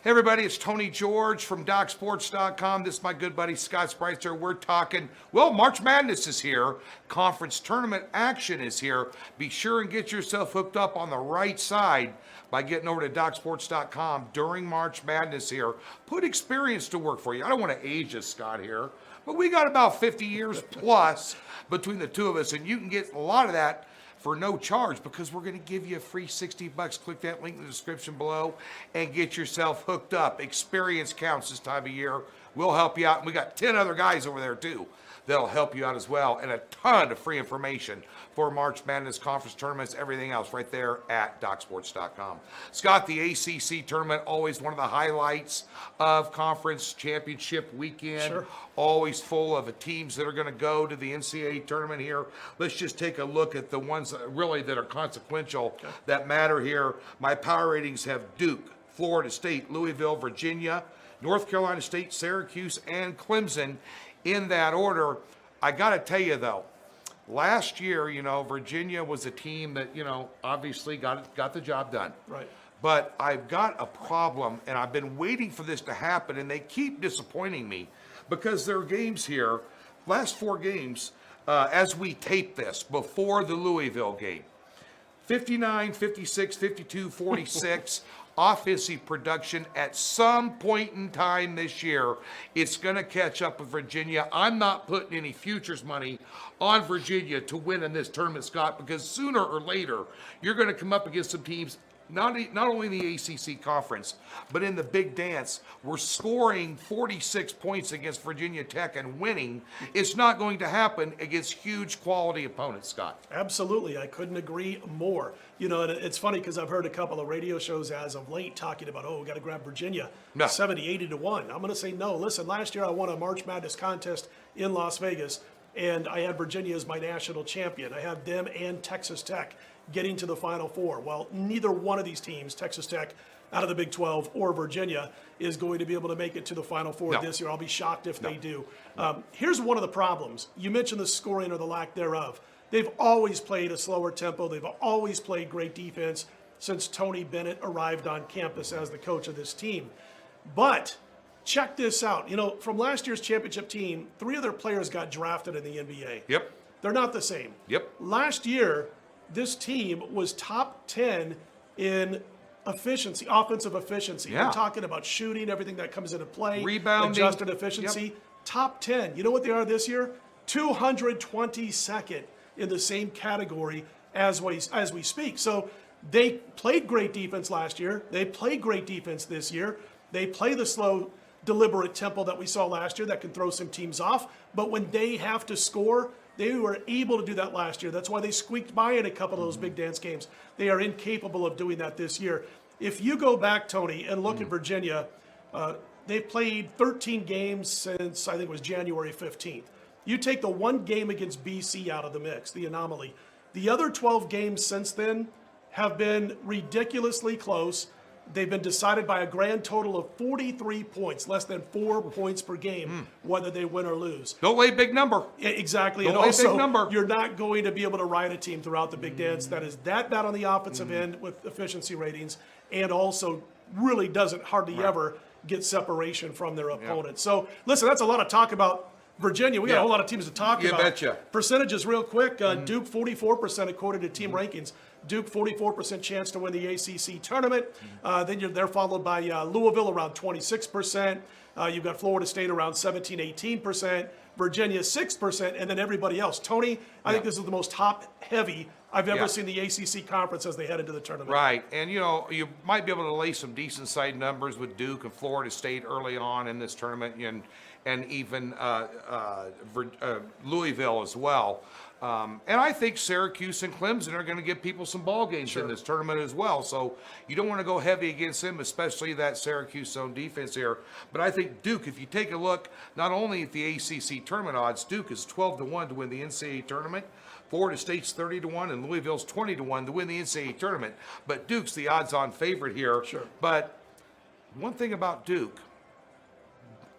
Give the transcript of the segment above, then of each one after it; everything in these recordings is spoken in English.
Hey everybody, it's Tony George from DocSports.com. This is my good buddy Scott Spreitzer. We're talking, well, March Madness is here. Conference tournament action is here. Be sure and get yourself hooked up on the right side by getting over to DocSports.com during March Madness here. Put experience to work for you. I don't want to age us, Scott, here, but we got about 50 years plus between the two of us, and you can get a lot of that for no charge because we're going to give you a free $60. Click that link in the description below and get yourself hooked up. Experience counts this time of year. We'll help you out. And we got 10 other guys over there too that'll help you out as well, and a ton of free information for March Madness conference tournaments, everything else right there at DocSports.com. Scott, the ACC tournament, always one of the highlights of conference championship weekend. Sure. Always full of teams that are going to go to the NCAA tournament here. Let's just take a look at the ones that really that are consequential, that matter here. My power ratings have Duke, Florida State, Louisville, Virginia, North Carolina State, Syracuse, and Clemson in that order. I got to tell you, though, last year, Virginia was a team that, obviously got the job done. Right. But I've got a problem, and I've been waiting for this to happen, and they keep disappointing me because there are games here, last four games, as we tape this, before the Louisville game. 59, 56, 52, 46. Offensive production at some point in time this year, it's going to catch up with Virginia. I'm not putting any futures money on Virginia to win in this tournament, Scott, because sooner or later, you're going to come up against some teams, not only in the ACC conference, but in the big dance. We're scoring 46 points against Virginia Tech and winning. It's not going to happen against huge quality opponents, Scott. Absolutely. I couldn't agree more. And it's funny because I've heard a couple of radio shows as of late talking about, we got to grab Virginia, 70, 80 to 1. I'm going to say no. Listen, last year I won a March Madness contest in Las Vegas, and I had Virginia as my national champion. I had them and Texas Tech getting to the Final Four. Well, neither one of these teams, Texas Tech out of the Big 12 or Virginia, is going to be able to make it to the Final Four this year. I'll be shocked if they do. Here's one of the problems. You mentioned the scoring or the lack thereof. They've always played a slower tempo. They've always played great defense since Tony Bennett arrived on campus as the coach of this team. But check this out. From last year's championship team, 3 of their players got drafted in the NBA. Yep. They're not the same. Yep. Last year, this team was top 10 in efficiency, offensive efficiency. Yeah. We're talking about shooting, everything that comes into play, rebounding, adjusted efficiency. Yep. Top 10. You know what they are this year? 222nd in the same category as we speak. So they played great defense last year. They play great defense this year. They play the slow, deliberate tempo that we saw last year that can throw some teams off. But when they have to score, they were able to do that last year. That's why they squeaked by in a couple of those big dance games. They are incapable of doing that this year. If you go back, Tony, and look at Virginia, they've played 13 games since, I think it was January 15th. You take the one game against BC out of the mix, the anomaly. The other 12 games since then have been ridiculously close. They've been decided by a grand total of 43 points, less than 4 points per game, whether they win or lose. Don't lay a big number. Exactly. Don't and lay a also, big number. You're not going to be able to ride a team throughout the big dance that is that bad on the offensive end with efficiency ratings, and also really doesn't hardly ever get separation from their opponent. So, listen, that's a lot of talk about Virginia. We got a whole lot of teams to talk about. You betcha. Percentages real quick. Duke 44% according to team rankings. Duke 44% chance to win the ACC tournament. Then they're followed by Louisville around 26%. You've got Florida State around 17, 18%. Virginia 6%, and then everybody else. Tony, I think this is the most top-heavy I've ever seen the ACC conference as they head into the tournament. Right, and you might be able to lay some decent side numbers with Duke and Florida State early on in this tournament, and even Louisville as well. And I think Syracuse and Clemson are going to give people some ball games in this tournament as well. So you don't want to go heavy against them, especially that Syracuse zone defense here. But I think Duke, if you take a look not only at the ACC tournament odds, Duke is 12-1 to win the NCAA tournament. Florida State's 30-1 and Louisville's 20-1 to win the NCAA tournament. But Duke's the odds-on favorite here. Sure. But one thing about Duke,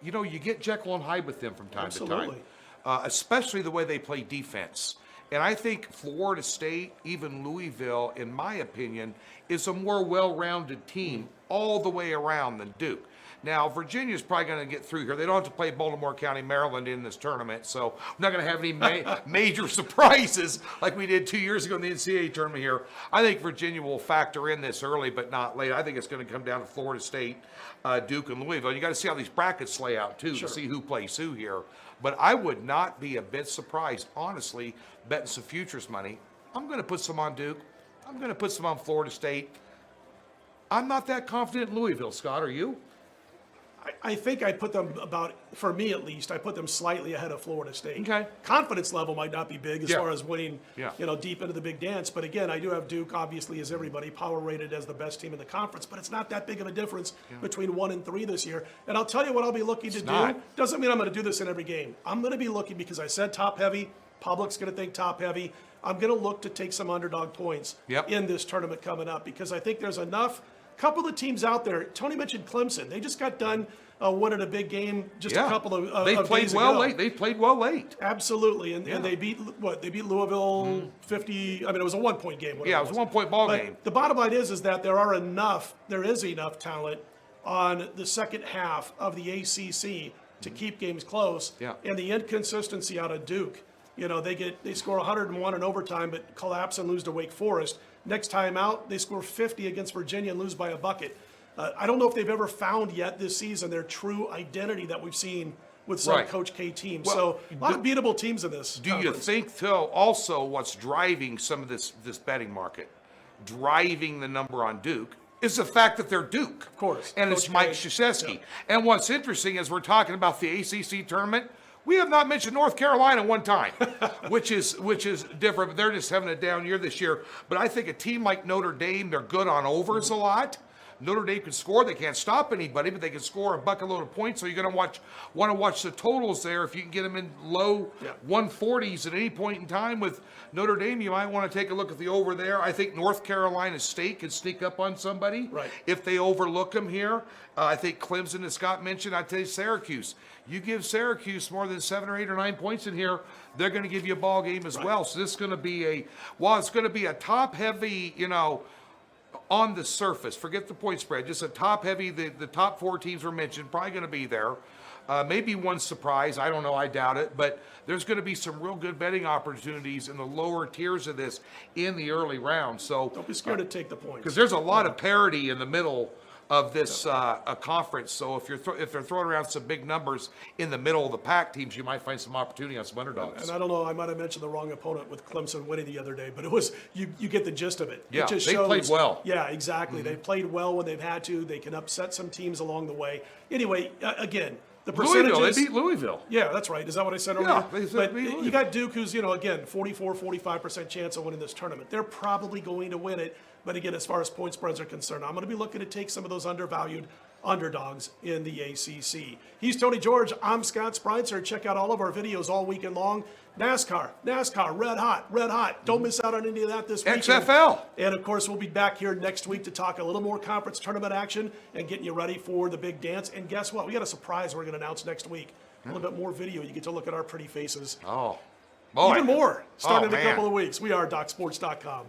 you get Jekyll and Hyde with them from time to time. Especially the way they play defense. And I think Florida State, even Louisville, in my opinion, is a more well-rounded team all the way around than Duke. Now, Virginia's probably going to get through here. They don't have to play Baltimore County, Maryland in this tournament, so we're not going to have any major surprises like we did 2 years ago in the NCAA tournament here. I think Virginia will factor in this early but not late. I think it's going to come down to Florida State, Duke, and Louisville. You got to see how these brackets lay out, too, to see who plays who here. But I would not be a bit surprised, honestly, betting some futures money. I'm going to put some on Duke. I'm going to put some on Florida State. I'm not that confident in Louisville, Scott. Are you? I think I put them about, for me at least, I put them slightly ahead of Florida State. Okay. Confidence level might not be big as far as winning, Yeah. deep into the big dance. But again, I do have Duke, obviously, as everybody, power rated as the best team in the conference. But it's not that big of a difference between 1 and 3 this year. And I'll tell you what I'll be looking to do. Doesn't mean I'm going to do this in every game. I'm going to be looking, because I said top heavy. Public's going to think top heavy. I'm going to look to take some underdog points in this tournament coming up, because I think there's enough. Couple of teams out there. Tony mentioned Clemson. They just got done winning a big game just a couple of they played days well ago. late. They played well late. Absolutely, and they beat They beat Louisville 50. I mean, it was a 1-point game. Yeah, it was a 1-point ball game. The bottom line is that there is enough talent on the second half of the ACC to keep games close. Yeah. And the inconsistency out of Duke. They score 101 in overtime, but collapse and lose to Wake Forest. Next time out, they score 50 against Virginia and lose by a bucket. I don't know if they've ever found yet this season their true identity that we've seen with some Coach K teams. Well, so a lot of beatable teams in this. Do you think, though, also what's driving some of this betting market, driving the number on Duke, is the fact that they're Duke? Of course. And Coach it's Mike K. Krzyzewski. Yeah. And what's interesting is we're talking about the ACC tournament. We have not mentioned North Carolina one time, which is different. But they're just having a down year this year. But I think a team like Notre Dame, they're good on overs a lot. Notre Dame can score. They can't stop anybody, but they can score a bucket load of points. So you're going to want to watch the totals there. If you can get them in low 140s at any point in time with Notre Dame, you might want to take a look at the over there. I think North Carolina State can sneak up on somebody if they overlook them here. I think Clemson, as Scott mentioned, I'd tell you Syracuse. You give Syracuse more than 7 or 8 or 9 points in here, they're going to give you a ball game as well. So this is going to be it's going to be a top-heavy, on the surface, forget the point spread, just a top-heavy, the top 4 teams were mentioned, probably going to be there. Maybe one surprise, I don't know, I doubt it, but there's going to be some real good betting opportunities in the lower tiers of this in the early rounds. So don't be scared to take the points, because there's a lot of parity in the middle of this conference. So if they're throwing around some big numbers in the middle of the pack teams, you might find some opportunity on some underdogs. And I don't know, I might have mentioned the wrong opponent with Clemson winning the other day, but it was you get the gist of it. Yeah, it just they played well. Yeah, exactly. They played well when they've had to. They can upset some teams along the way. Anyway, again, the percentages. Louisville, they beat Louisville. Yeah, that's right. Is that what I said earlier? Yeah, they but beat Louisville. you got Duke, who's, again, 45% chance of winning this tournament. They're probably going to win it. But again, as far as point spreads are concerned, I'm going to be looking to take some of those undervalued underdogs in the ACC. He's Tony George. I'm Scott Spreitzer. Check out all of our videos all weekend long. NASCAR, red hot. Don't miss out on any of that this weekend. XFL. And of course, we'll be back here next week to talk a little more conference tournament action and getting you ready for the big dance. And guess what? We got a surprise we're going to announce next week. A little bit more video. You get to look at our pretty faces. Oh, boy. Even more starting in a man. couple of weeks. We are DocSports.com.